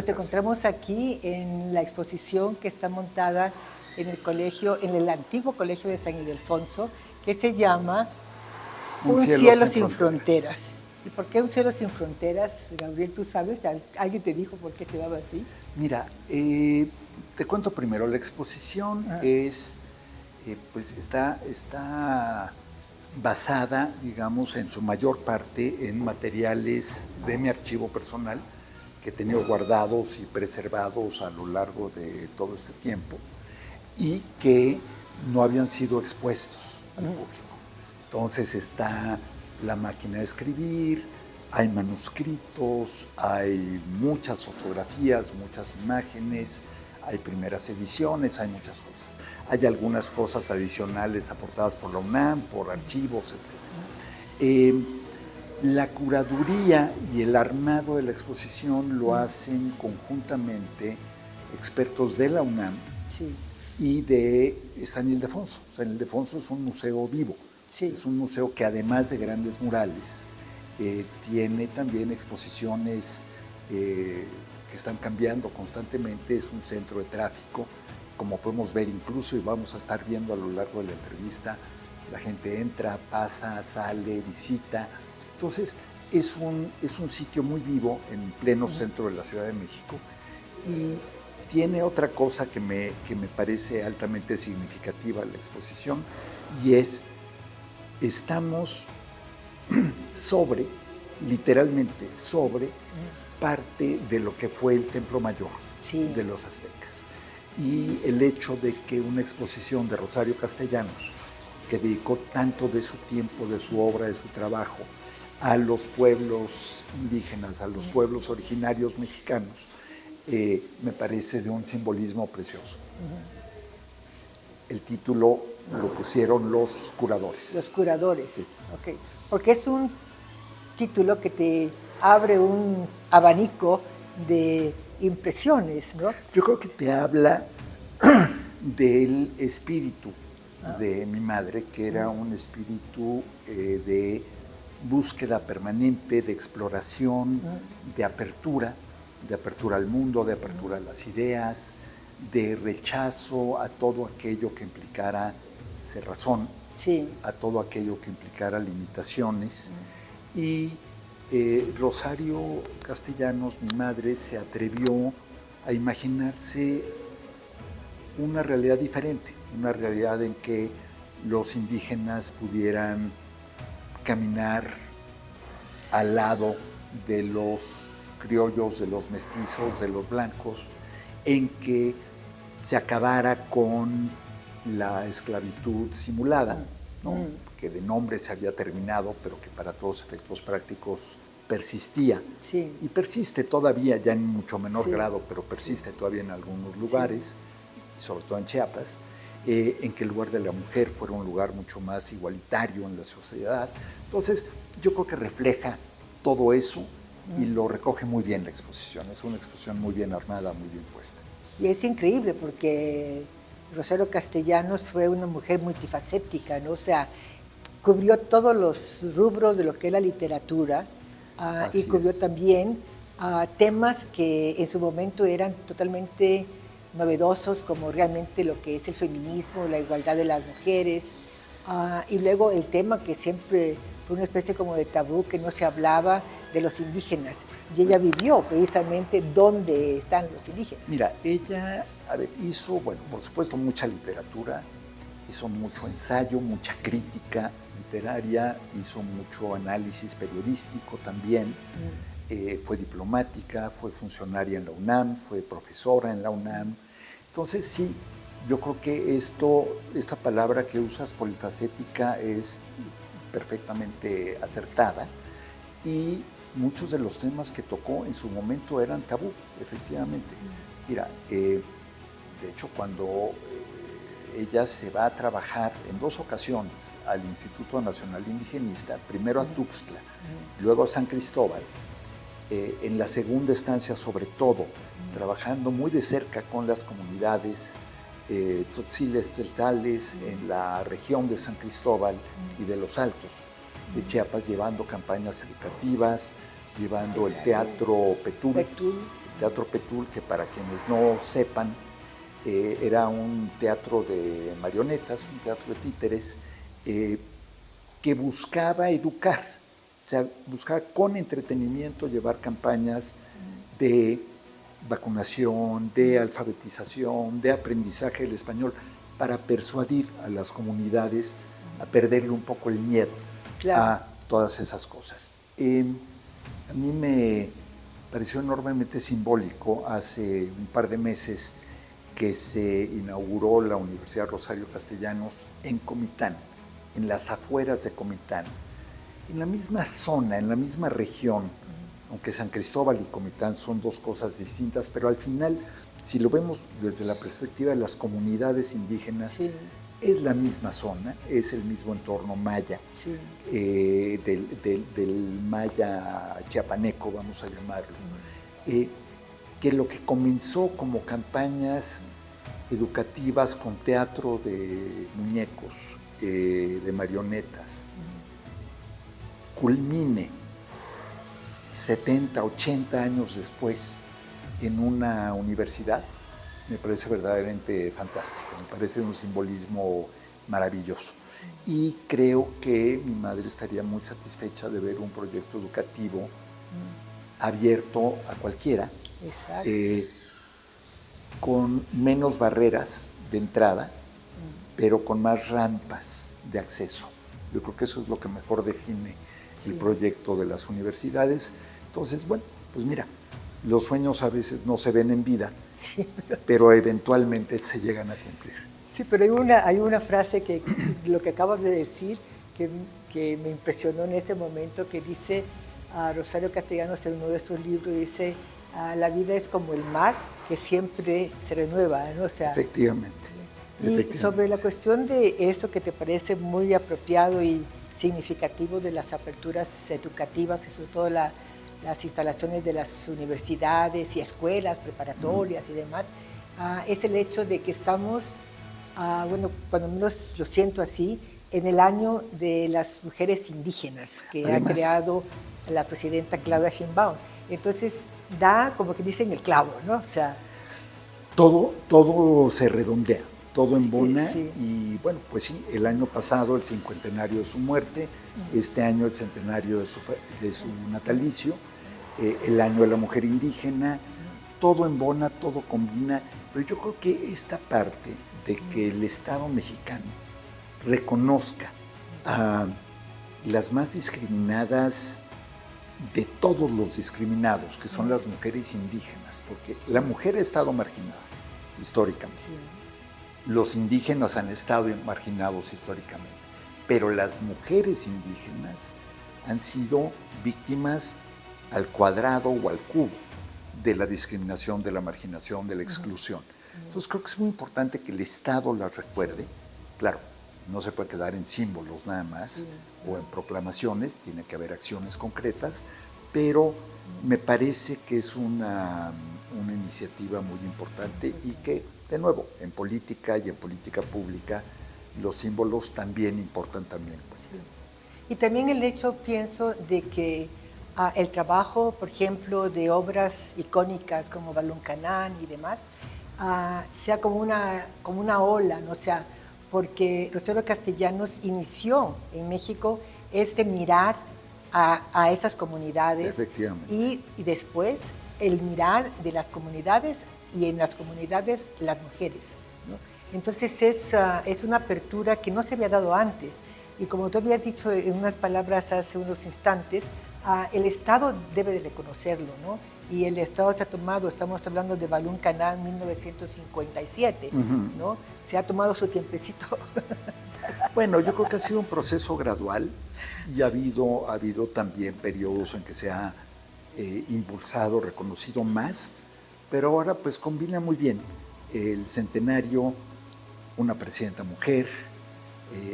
Nos encontramos aquí en la exposición que está montada en el colegio, en el antiguo colegio de San Ildefonso, que se llama Un cielo sin fronteras. ¿Y por qué Un cielo sin fronteras, Gabriel? ¿Tú sabes? ¿Alguien te dijo por qué se llamaba así? Mira, te cuento primero. La exposición pues está basada, digamos, en su mayor parte en materiales de mi archivo personal que he tenido guardados y preservados a lo largo de todo este tiempo y que no habían sido expuestos al público. Entonces está la máquina de escribir, hay manuscritos, hay muchas fotografías, muchas imágenes, hay primeras ediciones, hay muchas cosas. Hay algunas cosas adicionales aportadas por la UNAM, por archivos, etc. La curaduría y el armado de la exposición lo hacen conjuntamente expertos de la UNAM y de San Ildefonso. San Ildefonso es un museo vivo, es un museo que además de grandes murales, tiene también exposiciones que están cambiando constantemente, es un centro de tráfico, como podemos ver incluso y vamos a estar viendo a lo largo de la entrevista, la gente entra, pasa, sale, visita. Entonces es un sitio muy vivo en pleno centro de la Ciudad de México y tiene otra cosa que me parece altamente significativa la exposición y estamos literalmente sobre parte de lo que fue el Templo Mayor de los aztecas. Y el hecho de que una exposición de Rosario Castellanos, que dedicó tanto de su tiempo, de su obra, de su trabajo, a los pueblos indígenas, a los pueblos originarios mexicanos, me parece de un simbolismo precioso. El título lo pusieron los curadores. Los curadores. Sí. Okay. Porque es un título que te abre un abanico de impresiones, ¿no? Yo creo que te habla del espíritu de mi madre, que era un espíritu de búsqueda permanente, de exploración, de apertura al mundo, de apertura a las ideas, de rechazo a todo aquello que implicara cerrazón, a todo aquello que implicara limitaciones. Y Rosario Castellanos, mi madre, se atrevió a imaginarse una realidad diferente, una realidad en que los indígenas pudieran caminar al lado de los criollos, de los mestizos, de los blancos, en que se acabara con la esclavitud simulada, ¿no? Que de nombre se había terminado, pero que para todos efectos prácticos persistía. Y persiste todavía, ya en mucho menor grado, pero persiste todavía en algunos lugares, sobre todo en Chiapas, en que el lugar de la mujer fuera un lugar mucho más igualitario en la sociedad. Entonces, yo creo que refleja todo eso y lo recoge muy bien la exposición. Es una exposición muy bien armada, muy bien puesta. Y es increíble porque Rosario Castellanos fue una mujer multifacética, ¿no? O sea, cubrió todos los rubros de lo que es la literatura y cubrió también temas que en su momento eran totalmente novedosos, como realmente lo que es el feminismo, la igualdad de las mujeres, y luego el tema que siempre fue una especie como de tabú, que no se hablaba de los indígenas. Y ella vivió precisamente donde están los indígenas. Mira, ella hizo, bueno, por supuesto, mucha literatura, hizo mucho ensayo, mucha crítica literaria, hizo mucho análisis periodístico también, fue diplomática, fue funcionaria en la UNAM, fue profesora en la UNAM. Entonces sí, yo creo que esta palabra que usas, polifacética, es perfectamente acertada y muchos de los temas que tocó en su momento eran tabú, efectivamente. Mira, de hecho, cuando ella se va a trabajar en 2 ocasiones al Instituto Nacional Indigenista, primero a Tuxtla, luego a San Cristóbal, en la segunda estancia sobre todo, trabajando muy de cerca con las comunidades tzotziles, tzeltales, en la región de San Cristóbal y de los Altos de Chiapas, llevando campañas educativas, llevando el teatro Petul, Teatro Petul, que para quienes no sepan, era un teatro de marionetas, un teatro de títeres, que buscaba educar, o sea, buscaba con entretenimiento llevar campañas de vacunación, de alfabetización, de aprendizaje del español, para persuadir a las comunidades a perderle un poco el miedo a todas esas cosas. A mí me pareció enormemente simbólico hace un par de meses que se inauguró la Universidad Rosario Castellanos en Comitán, en las afueras de Comitán, en la misma zona, en la misma región, aunque San Cristóbal y Comitán son dos cosas distintas, pero al final, si lo vemos desde la perspectiva de las comunidades indígenas, sí, es la misma zona, es el mismo entorno maya, sí, del maya chiapaneco, vamos a llamarlo, que lo que comenzó como campañas educativas con teatro de muñecos, de marionetas, culmine 70, 80 años después en una universidad, me parece verdaderamente fantástico, me parece un simbolismo maravilloso. Y creo que mi madre estaría muy satisfecha de ver un proyecto educativo abierto a cualquiera, con menos barreras de entrada, pero con más rampas de acceso. Yo creo que eso es lo que mejor define el proyecto de las universidades. Entonces, bueno, pues mira, los sueños a veces no se ven en vida, sí, pero eventualmente se llegan a cumplir. Sí, pero hay una frase que lo que acabas de decir que me impresionó en este momento, que dice Rosario Castellanos en uno de estos libros, dice, la vida es como el mar que siempre se renueva, ¿no? O sea, efectivamente. Y sobre la cuestión de eso que te parece muy apropiado y significativo de las aperturas educativas y sobre todo las instalaciones de las universidades y escuelas preparatorias y demás, es el hecho de que estamos, bueno, cuando menos lo siento así, en el año de las mujeres indígenas que ha creado la presidenta Claudia Sheinbaum. Entonces da como que dicen el clavo, ¿no? O sea, todo se redondea, todo embona, y bueno, pues sí, el año pasado el cincuentenario de su muerte, este año el centenario de su natalicio, el año de la mujer indígena, todo embona, todo combina, pero yo creo que esta parte de que el Estado mexicano reconozca a las más discriminadas de todos los discriminados, que son las mujeres indígenas, porque la mujer ha estado marginada históricamente. Los indígenas han estado marginados históricamente, pero las mujeres indígenas han sido víctimas al cuadrado o al cubo de la discriminación, de la marginación, de la exclusión. Entonces creo que es muy importante que el Estado las recuerde. Claro, no se puede quedar en símbolos nada más o en proclamaciones, tiene que haber acciones concretas, pero me parece que es una iniciativa muy importante y que, de nuevo, en política y en política pública, los símbolos también importan también. Y también el hecho, pienso, de que el trabajo, por ejemplo, de obras icónicas como Balún Canán y demás, sea como una ola, ¿no? O sea, porque Rosario Castellanos inició en México mirar a esas comunidades. Efectivamente. Y después el mirar de las comunidades y en las comunidades las mujeres, ¿no? Entonces es una apertura que no se había dado antes. Y como tú habías dicho en unas palabras hace unos instantes, el Estado debe de reconocerlo, ¿no? Y el Estado se ha tomado, estamos hablando de Balún Canán 1957, ¿no? Se ha tomado su tiempecito. Bueno, yo creo que ha sido un proceso gradual y ha habido también periodos en que se ha impulsado, reconocido más, pero ahora pues combina muy bien el centenario, una presidenta mujer,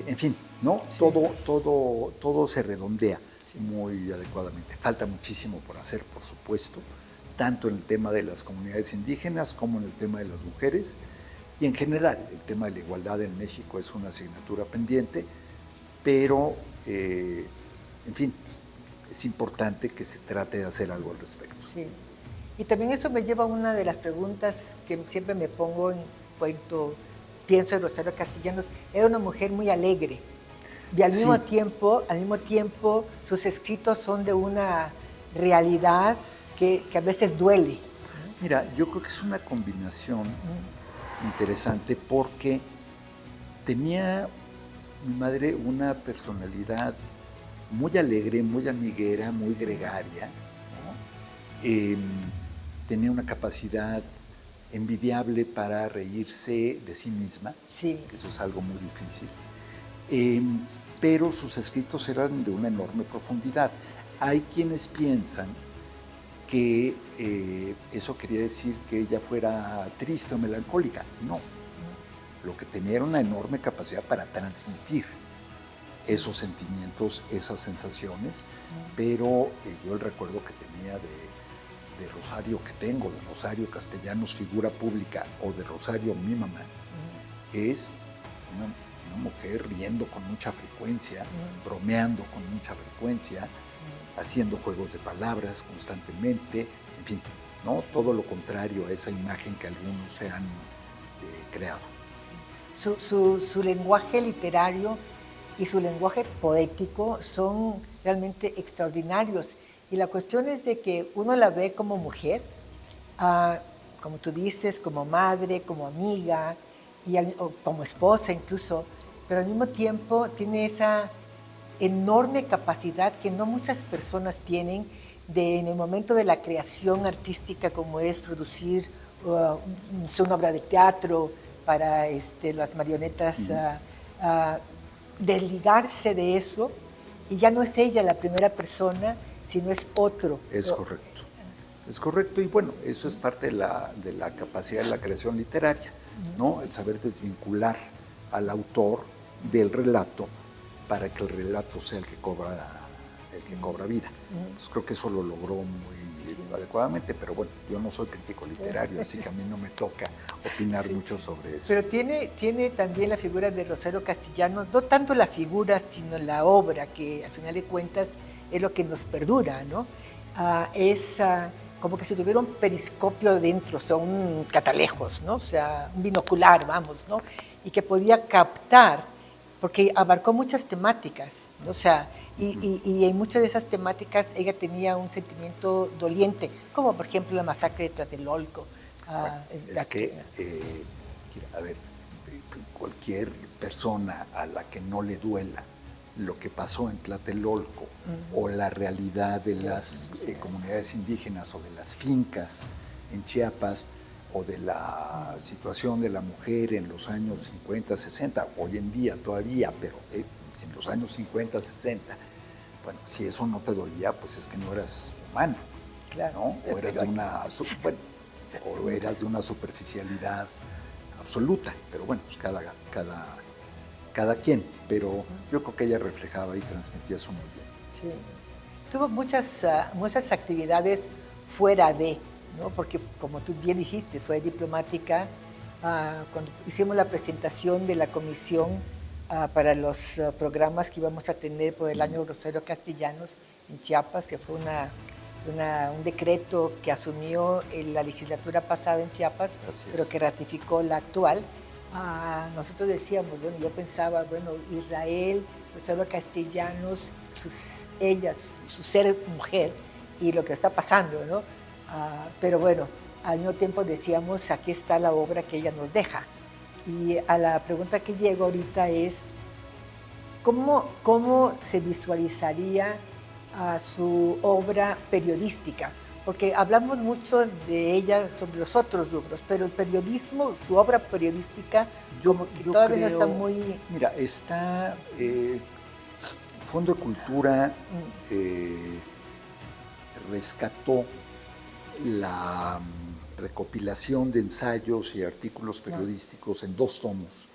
en fin, ¿no? Sí. Todo se redondea muy adecuadamente. Falta muchísimo por hacer, por supuesto, tanto en el tema de las comunidades indígenas como en el tema de las mujeres, y en general el tema de la igualdad en México es una asignatura pendiente, pero en fin, es importante que se trate de hacer algo al respecto. Sí. Y también eso me lleva a una de las preguntas que siempre me pongo en cuanto pienso en Rosario Castellanos. Era una mujer muy alegre y al mismo tiempo sus escritos son de una realidad que a veces duele. Mira, yo creo que es una combinación interesante porque tenía mi madre una personalidad muy alegre, muy amiguera, muy gregaria, ¿no? Tenía una capacidad envidiable para reírse de sí misma, Sí. que eso es algo muy difícil. Pero sus escritos eran de una enorme profundidad. Hay quienes piensan que eso quería decir que ella fuera triste o melancólica. No. Lo que tenía era una enorme capacidad para transmitir esos sentimientos, esas sensaciones, pero yo el recuerdo que tenía de Rosario, que tengo, de Rosario Castellanos, figura pública, o de Rosario, mi mamá, es una mujer riendo con mucha frecuencia, bromeando con mucha frecuencia, haciendo juegos de palabras constantemente, en fin, ¿no? Todo lo contrario a esa imagen que algunos se han creado. Su lenguaje literario y su lenguaje poético son realmente extraordinarios. Y la cuestión es de que uno la ve como mujer, como tú dices, como madre, como amiga, o como esposa incluso, pero al mismo tiempo tiene esa enorme capacidad que no muchas personas tienen en el momento de la creación artística, como es producir una obra de teatro para las marionetas, desligarse de eso, y ya no es ella la primera persona, sino es otro. Es correcto. Es correcto, y bueno, eso es parte de la capacidad de la creación literaria, ¿no? El saber desvincular al autor del relato para que el relato sea el que cobra vida. Entonces creo que eso lo logró muy adecuadamente, pero bueno, yo no soy crítico literario, así que a mí no me toca opinar mucho sobre eso. Pero tiene también la figura de Rosario Castellanos, no tanto la figura, sino la obra, que al final de cuentas es lo que nos perdura, ¿no? Como que si tuviera un periscopio dentro, o sea, un catalejos, ¿no? O sea, un binocular, vamos, ¿no? Y que podía captar, porque abarcó muchas temáticas, ¿no? O sea, y en muchas de esas temáticas ella tenía un sentimiento doliente, como por ejemplo la masacre de Tlatelolco. A ver, cualquier persona a la que no le duela lo que pasó en Tlatelolco o la realidad de las comunidades indígenas o de las fincas en Chiapas o de la situación de la mujer en los años 50, 60, hoy en día todavía, pero en los años 50, 60, bueno, si eso no te dolía, pues es que no eras humano, claro, ¿no? O eras de una superficialidad absoluta, pero bueno, pues cada quien, pero yo creo que ella reflejaba y transmitía eso muy bien. Sí. Tuvo muchas actividades fuera de, ¿no? Porque como tú bien dijiste, fue diplomática. Cuando hicimos la presentación de la comisión para los programas que íbamos a tener por el año Rosario Castellanos en Chiapas, que fue un decreto que asumió la legislatura pasada en Chiapas, pero que ratificó la actual. Nosotros decíamos, bueno, yo pensaba, bueno, Israel, Rosario Castellanos, su ser mujer y lo que está pasando, ¿no? Pero bueno, al mismo tiempo decíamos, aquí está la obra que ella nos deja. Y a la pregunta que llegó ahorita es, ¿cómo se visualizaría su obra periodística? Porque hablamos mucho de ella sobre los otros rubros, pero el periodismo, su obra periodística, yo todavía no está muy... Mira, está Fondo de Cultura rescató la recopilación de ensayos y artículos periodísticos en 2 tomos,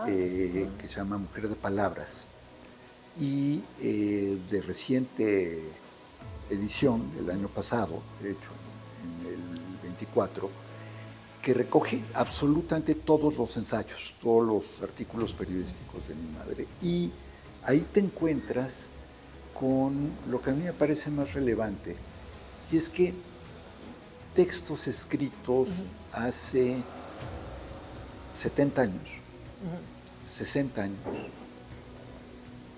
que se llama Mujer de Palabras, y de reciente edición, el año pasado, de hecho, en el 24, que recoge absolutamente todos los ensayos, todos los artículos periodísticos de mi madre, y ahí te encuentras con lo que a mí me parece más relevante, y es que textos escritos hace 70 años, 60 años,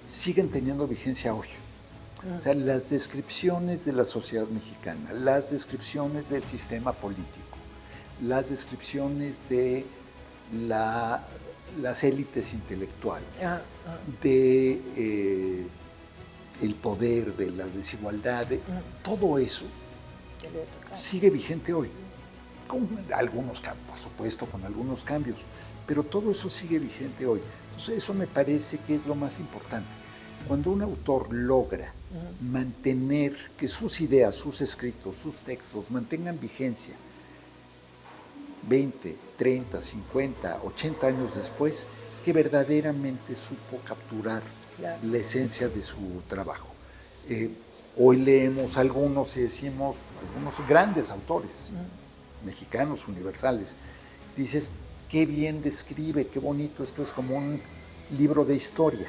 siguen teniendo vigencia hoy. O sea, las descripciones de la sociedad mexicana, las descripciones del sistema político, las descripciones de las élites intelectuales, de el poder, de la desigualdad, todo eso sigue vigente hoy, con algunos cambios, por supuesto, con algunos cambios, pero todo eso sigue vigente hoy. Entonces, eso me parece que es lo más importante. Cuando un autor logra mantener que sus ideas, sus escritos, sus textos mantengan vigencia 20, 30, 50, 80 años después, es que verdaderamente supo capturar la esencia de su trabajo. Hoy leemos algunos y decimos, algunos grandes autores mexicanos, universales, dices, qué bien describe, qué bonito, esto es como un libro de historia.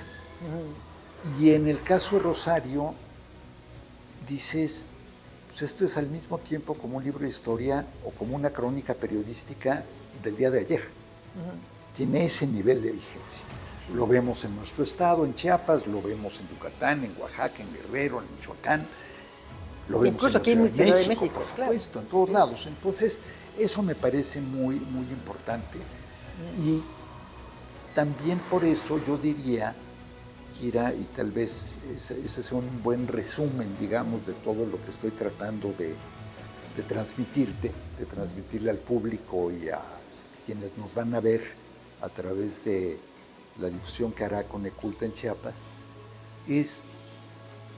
Y en el caso de Rosario, dices, pues esto es al mismo tiempo como un libro de historia o como una crónica periodística del día de ayer. Tiene ese nivel de vigencia. Sí. Lo vemos en nuestro estado, en Chiapas, lo vemos en Yucatán, en Oaxaca, en Guerrero, en Michoacán, lo vemos incluso en la Ciudad de México, por supuesto, en todos lados. Entonces, eso me parece muy, muy importante. Y también por eso yo diría, Kira, y tal vez ese sea un buen resumen, digamos, de todo lo que estoy tratando de transmitirle al público y a quienes nos van a ver a través de la difusión que hará Coneculta en Chiapas, es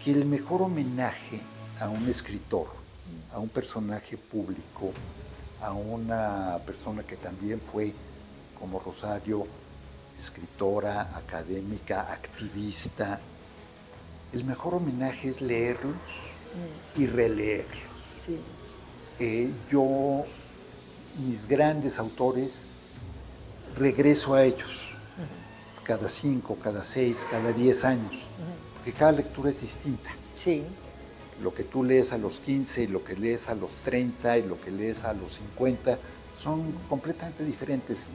que el mejor homenaje a un escritor, a un personaje público, a una persona que también fue, como Rosario, escritora, académica, activista, el mejor homenaje es leerlos y releerlos. Sí. Mis grandes autores, regreso a ellos cada 5, cada 6, cada 10 años, porque cada lectura es distinta. Sí. Lo que tú lees a los 15 y lo que lees a los 30 y lo que lees a los 50 son completamente diferentes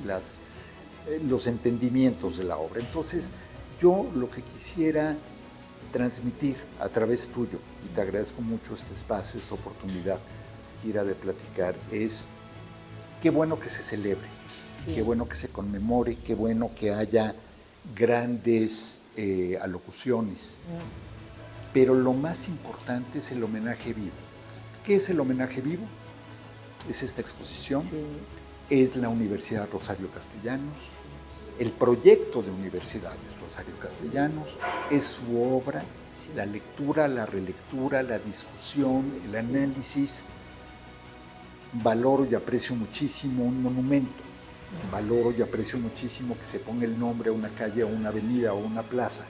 los entendimientos de la obra. Entonces, yo lo que quisiera transmitir a través tuyo, y te agradezco mucho este espacio, esta oportunidad, Kira, de platicar, es qué bueno que se celebre, qué bueno que se conmemore, qué bueno que haya grandes alocuciones, pero lo más importante es el homenaje vivo. ¿Qué es el homenaje vivo? Es esta exposición, es la Universidad Rosario Castellanos, el proyecto de Universidades Rosario Castellanos, es su obra, la lectura, la relectura, la discusión, el análisis. Valoro y aprecio muchísimo un monumento, valoro y aprecio muchísimo que se ponga el nombre a una calle, a una avenida o a una plaza,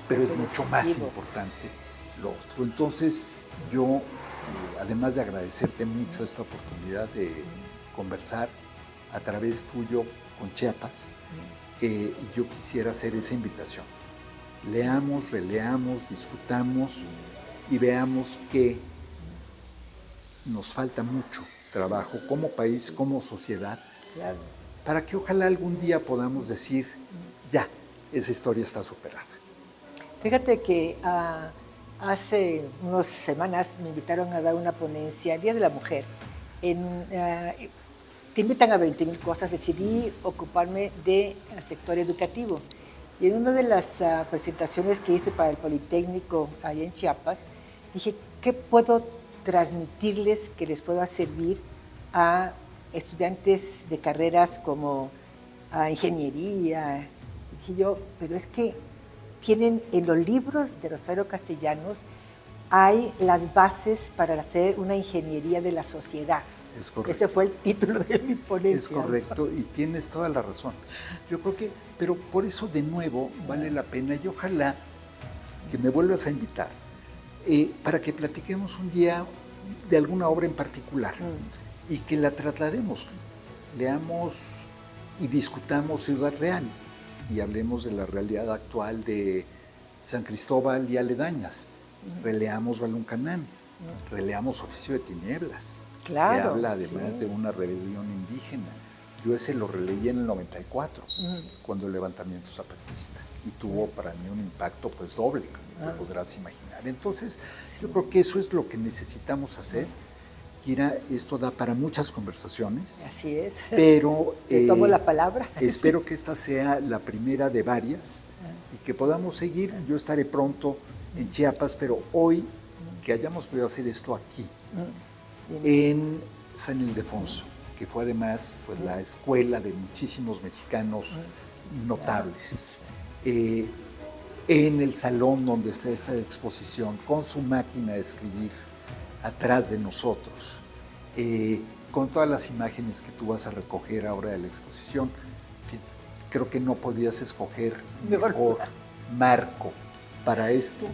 pero es mucho más importante lo otro. Entonces, yo, además de agradecerte mucho esta oportunidad de conversar a través tuyo con Chiapas, yo quisiera hacer esa invitación. Leamos, releamos, discutamos y veamos que nos falta mucho trabajo como país, como sociedad, para que ojalá algún día podamos decir, ya, esa historia está superada. Fíjate que hace unas semanas me invitaron a dar una ponencia, el Día de la Mujer. Te invitan a 20,000 cosas, decidí ocuparme del sector educativo. Y en una de las presentaciones que hice para el Politécnico allá en Chiapas, dije, ¿qué puedo transmitirles que les pueda servir a estudiantes de carreras como ingeniería? Dije yo, pero es que tienen en los libros de Rosario Castellanos, hay las bases para hacer una ingeniería de la sociedad. Es correcto. Ese fue el título de mi ponencia. Es correcto, ¿no? Y tienes toda la razón. Yo creo que, pero por eso de nuevo vale la pena y ojalá que me vuelvas a invitar para que platiquemos un día de alguna obra en particular y que la traslademos, leamos y discutamos Ciudad Real y hablemos de la realidad actual de San Cristóbal y aledañas, releamos Baluncanán, releamos Oficio de Tinieblas, Claro, que habla además sí. de una rebelión indígena. Yo ese lo releí en el 94, cuando el levantamiento zapatista, y tuvo para mí un impacto pues doble, como te podrás imaginar. Entonces, yo creo que eso es lo que necesitamos hacer. Kira, esto da para muchas conversaciones, Así es. pero Te tomo la palabra. espero que esta sea la primera de varias y que podamos seguir. Yo estaré pronto en Chiapas, pero hoy que hayamos podido hacer esto aquí, en San Ildefonso, que fue además pues, la escuela de muchísimos mexicanos notables, en el salón donde está esa exposición, con su máquina de escribir atrás de nosotros, con todas las imágenes que tú vas a recoger ahora de la exposición. En fin, creo que no podías escoger mejor marco para esto,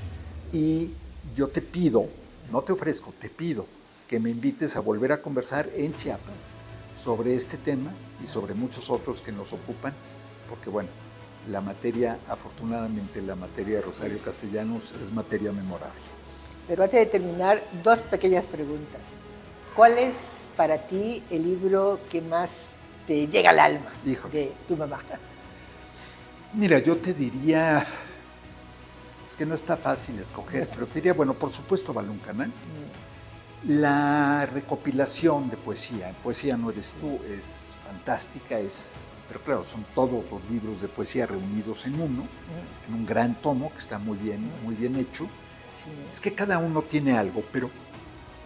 y yo te pido, no te ofrezco, te pido que me invites a volver a conversar en Chiapas sobre este tema y sobre muchos otros que nos ocupan, porque bueno, la materia, afortunadamente la materia de Rosario Castellanos es materia memorable. Pero antes de terminar, dos pequeñas preguntas. ¿Cuál es para ti el libro que más te llega al alma de tu mamá? Mira, yo te diría, es que no está fácil escoger, pero te diría, bueno, por supuesto Balún Canal. La recopilación de poesía, Poesía no eres tú, es fantástica, pero claro, son todos los libros de poesía reunidos en uno, en un gran tomo que está muy bien hecho. Sí. Es que cada uno tiene algo, pero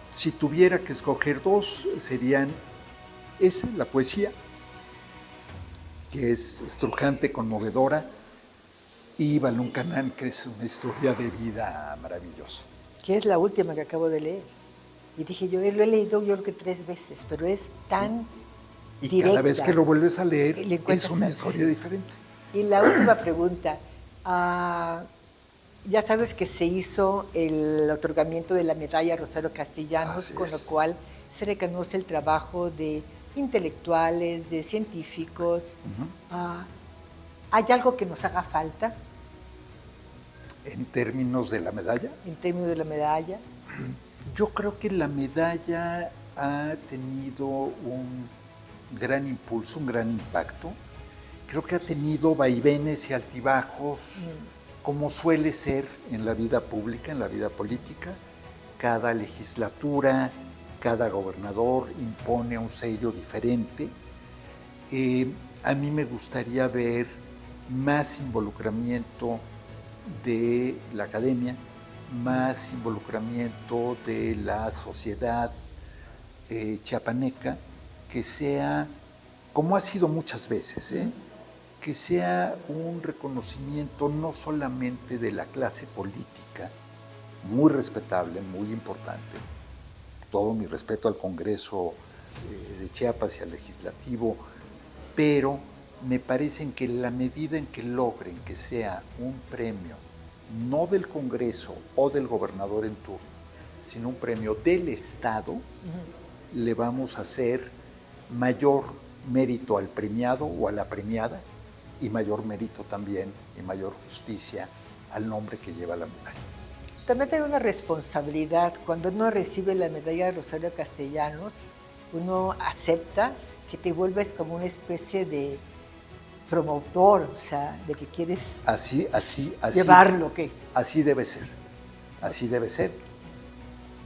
si tuviera que escoger dos, serían esa, la poesía, que es estrujante, conmovedora, y Balún Canal, que es una historia de vida maravillosa. Que es la última que acabo de leer. Y dije, yo lo he leído yo creo que 3 veces, pero es tan y directa. Cada vez que lo vuelves a leer es una historia diferente. Y la última pregunta, ya sabes que se hizo el otorgamiento de la medalla Rosario Castellanos, con lo cual se reconoce el trabajo de intelectuales, de científicos. ¿Hay algo que nos haga falta? ¿En términos de la medalla? En términos de la medalla. Yo creo que la medalla ha tenido un gran impulso, un gran impacto. Creo que ha tenido vaivenes y altibajos, como suele ser en la vida pública, en la vida política. Cada legislatura, cada gobernador impone un sello diferente. A mí me gustaría ver más involucramiento de la academia, más involucramiento de la sociedad chiapaneca, que sea, como ha sido muchas veces, que sea un reconocimiento no solamente de la clase política, muy respetable, muy importante. Todo mi respeto al Congreso de Chiapas y al Legislativo, pero me parece que en la medida en que logren que sea un premio, no del Congreso o del gobernador en turno, sino un premio del Estado, le vamos a hacer mayor mérito al premiado o a la premiada, y mayor mérito también y mayor justicia al nombre que lleva la medalla. También hay una responsabilidad. Cuando uno recibe la medalla de Rosario Castellanos, uno acepta que te vuelves como una especie de promotor, o sea, de que quieres así llevarlo. Así debe ser, así debe ser.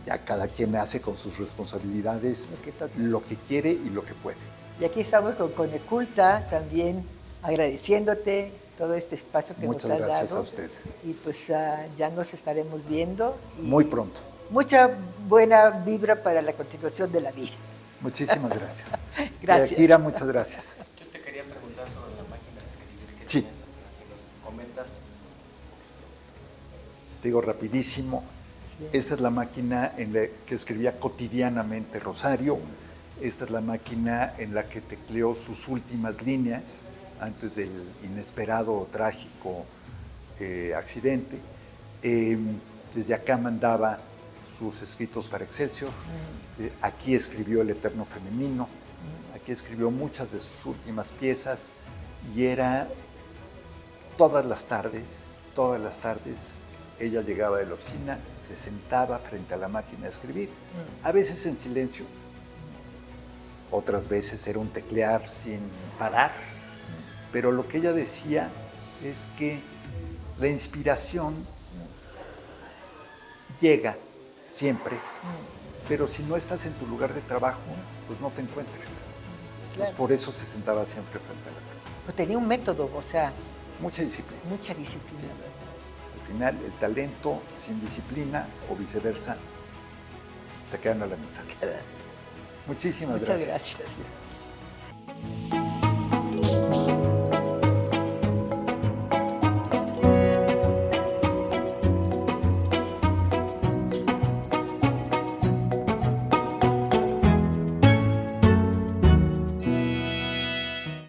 Ya cada quien hace con sus responsabilidades lo que quiere y lo que puede. Y aquí estamos con Coneculta también agradeciéndote todo este espacio que nos has dado. Muchas gracias a ustedes. Y pues ya nos estaremos viendo. Muy pronto. Mucha buena vibra para la continuación de la vida. Muchísimas gracias. Gracias. Kira, muchas gracias. Yo te quería preguntar sobre la máquina de escribir. ¿Qué sí. tienes? Si nos comentas. Te digo rapidísimo. Sí. Esta es la máquina en la que escribía cotidianamente Rosario. Esta es la máquina en la que tecleó sus últimas líneas antes del inesperado, trágico accidente. Desde acá mandaba sus escritos para Excelsior. Aquí escribió El Eterno Femenino. Aquí escribió muchas de sus últimas piezas, y era todas las tardes, ella llegaba de la oficina, se sentaba frente a la máquina a escribir, a veces en silencio, otras veces era un teclear sin parar, pero lo que ella decía es que la inspiración llega siempre, pero si no estás en tu lugar de trabajo, pues no te encuentras. Entonces por eso se sentaba siempre frente a la máquina. Pero tenía un método, o sea, Mucha disciplina. mucha disciplina. Sí. Al final, el talento sin disciplina o viceversa se quedan a la mitad. Muchísimas Muchas gracias. gracias.